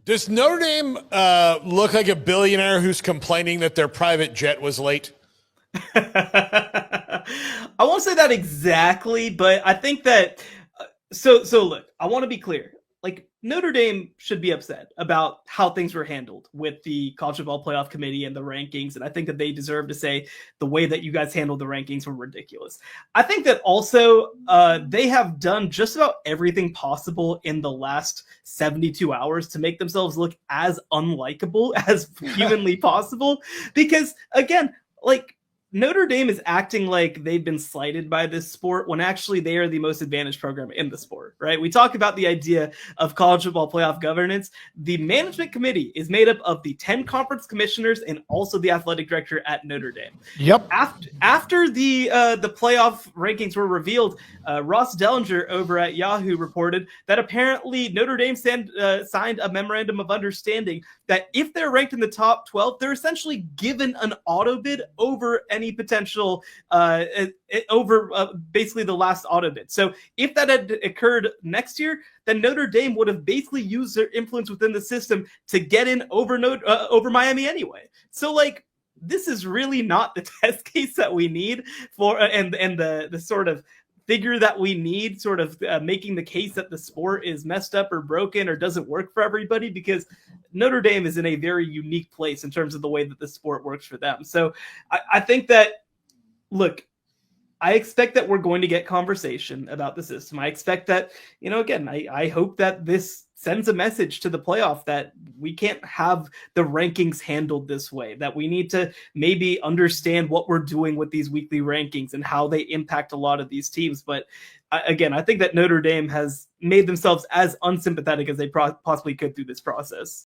Does Notre Dame look like a billionaire who's complaining that their private jet was late? I won't say that exactly, but I think that so look, I want to be clear. Like Notre Dame should be upset about how things were handled with the college football playoff committee and the rankings, and I think that they deserve to say the way that you guys handled the rankings were ridiculous. I think that also they have done just about everything possible in the last 72 hours to make themselves look as unlikable as humanly possible, because again, like Notre Dame is acting like they've been slighted by this sport when actually they are the most advantaged program in the sport, right? We talk about the idea of college football playoff governance. The management committee is made up of the 10 conference commissioners and also the athletic director at Notre Dame. Yep. After the playoff rankings were revealed, Ross Dellinger over at Yahoo reported that apparently Notre Dame signed a memorandum of understanding that if they're ranked in the top 12, they're essentially given an auto bid over any potential over basically the last auto bid. So if that had occurred next year, then Notre Dame would have basically used their influence within the system to get in over Miami anyway. So like, this is really not the test case that we need for and the sort of figure that we need, sort of making the case that the sport is messed up or broken or doesn't work for everybody, because Notre Dame is in a very unique place in terms of the way that the sport works for them. So I think that, look, I expect that we're going to get conversation about the system. I expect that, again, I hope that this sends a message to the playoff that we can't have the rankings handled this way, that we need to maybe understand what we're doing with these weekly rankings and how they impact a lot of these teams. But again, I think that Notre Dame has made themselves as unsympathetic as they possibly could through this process.